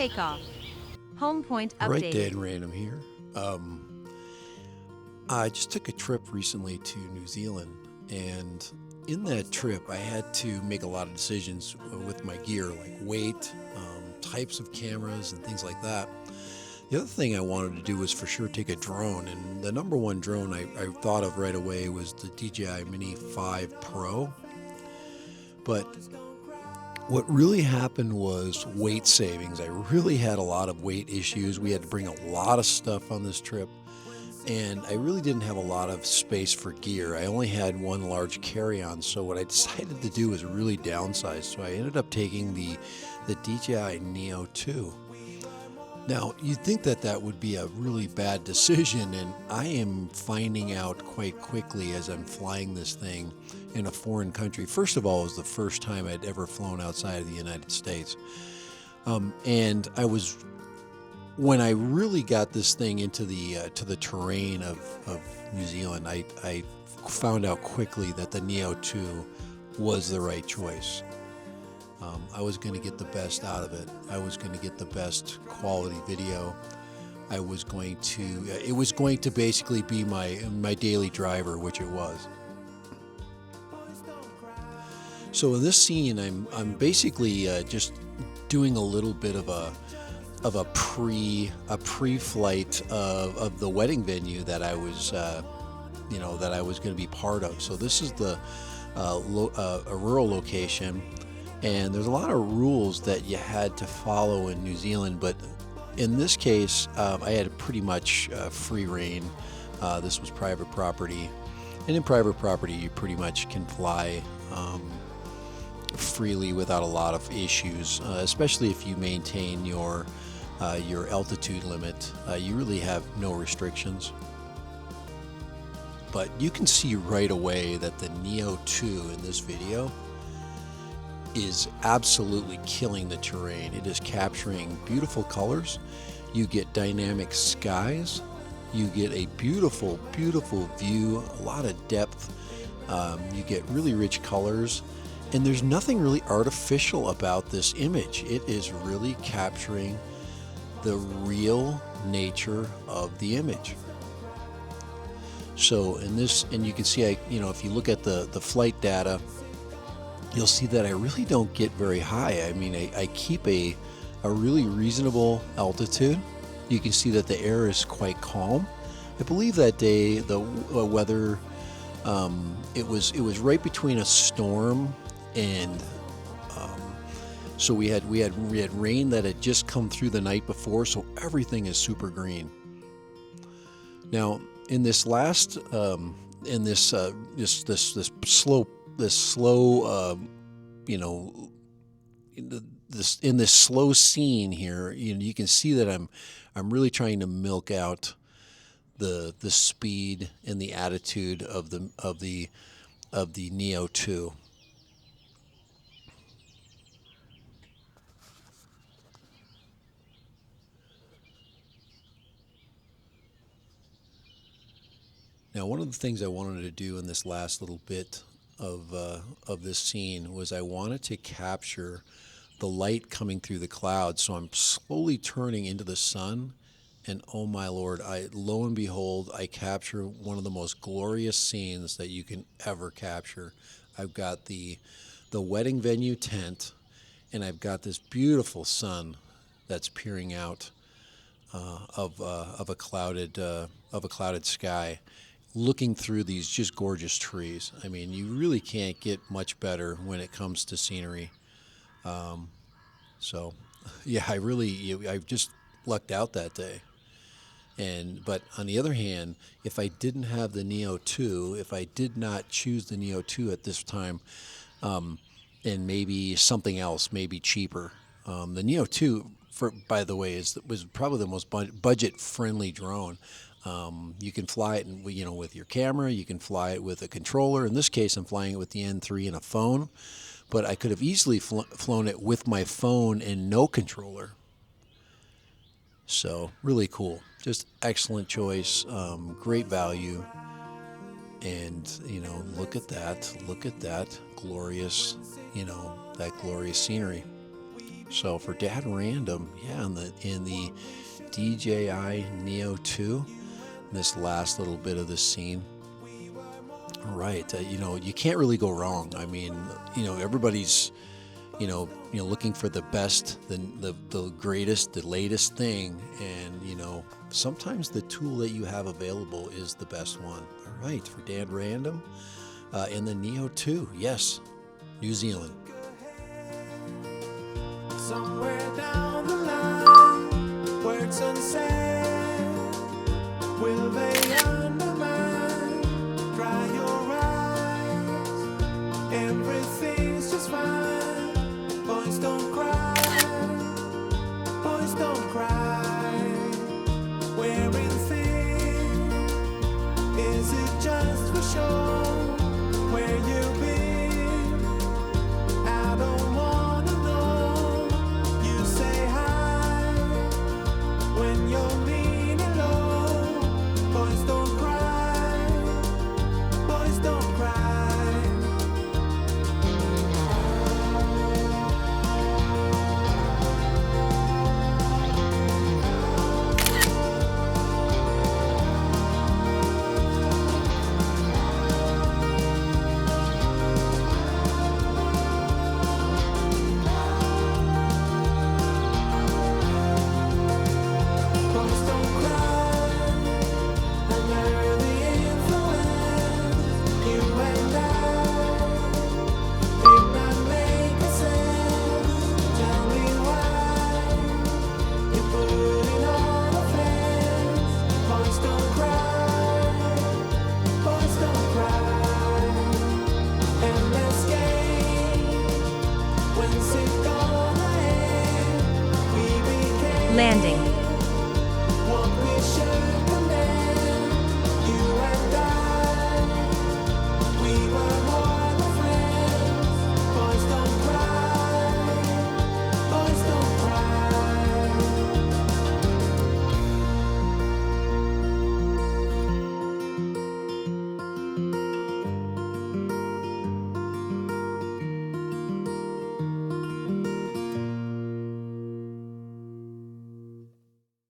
Takeoff. Home point Right, updated. dead random here. I just took a trip recently to New Zealand, and in that trip, I had to make a lot of decisions with my gear, like weight, types of cameras, and things like that. The other thing I wanted to do was for sure take a drone, and the number one drone I thought of right away was the DJI Mini 5 Pro. But what really happened was weight savings. I really had a lot of weight issues. We had to bring a lot of stuff on this trip, and I really didn't have a lot of space for gear. I only had one large carry-on, so what I decided to do was really downsize. So I ended up taking the DJI Neo 2. Now, you'd think that that would be a really bad decision, and I am finding out quite quickly as I'm flying this thing in a foreign country. First of all, it was the first time I'd ever flown outside of the United States. And when I really got this thing into the to the terrain of New Zealand, I found out quickly that the Neo 2 was the right choice. I was going to get the best out of it. I was going to get the best quality video. It was going to basically be my daily driver, which it was. So in this scene, I'm basically just doing a little bit of a pre-flight of the wedding venue that I was that I was going to be part of. So this is a rural location. And there's a lot of rules that you had to follow in New Zealand, but in this case, I had pretty much free reign. This was private property, and in private property, you pretty much can fly freely without a lot of issues, especially if you maintain your altitude limit. You really have no restrictions. But you can see right away that the Neo 2 in this video is absolutely killing the terrain. It is capturing beautiful colors. You get dynamic skies. You get a beautiful, beautiful view, a lot of depth. You get really rich colors. And there's nothing really artificial about this image. It is really capturing the real nature of the image. So in this, and you can see, if you look at the flight data, you'll see that I really don't get very high. I mean, I keep a really reasonable altitude. You can see that the air is quite calm. I believe that day the weather, it was right between a storm and so we had rain that had just come through the night before. So everything is super green. Now in this last in this slow in this slow scene here, you can see that I'm really trying to milk out the speed and the attitude of the Neo 2. Now, one of the things I wanted to do in this last little bit of this scene was I wanted to capture the light coming through the clouds. So I'm slowly turning into the sun, and oh my Lord, lo and behold, I capture one of the most glorious scenes that you can ever capture. I've got the wedding venue tent, and I've got this beautiful sun that's peering out of a clouded sky, looking through these just gorgeous trees. I mean, you really can't get much better when it comes to scenery. So, yeah, I just lucked out that day. But on the other hand, if I didn't have the Neo 2, if I did not choose the Neo 2 at this time, and maybe something else, maybe cheaper, the Neo 2, by the way, was probably the most budget-friendly drone. You can fly it, with your camera. You can fly it with a controller. In this case, I'm flying it with the N3 and a phone. But I could have easily flown it with my phone and no controller. So really cool. Just excellent choice. Great value. And look at that. Look at that glorious, that glorious scenery. So for Dad Random, yeah, in the DJI Neo 2, this last little bit of the scene. All right, you know, you can't really go wrong. I mean, you know, everybody's, looking for the best, the greatest, the latest thing, and you know, sometimes the tool that you have available is the best one. All right, for Dad Random, in the Neo 2, yes, New Zealand. Somewhere down the line, words unsaid, will they undermine? Dry your eyes, everything's just fine. Boys don't cry, boys don't cry. Wearing thin, is it just for show? Where you been? I don't wanna know. You say hi when you're leaning low. Boys don't cry, boys don't cry. Boys don't cry, under the influence. You and I did not make a sense. Tell me why you're putting on a fence. Boys don't cry, boys don't cry. Endless game, when's it gonna end? We became Landing.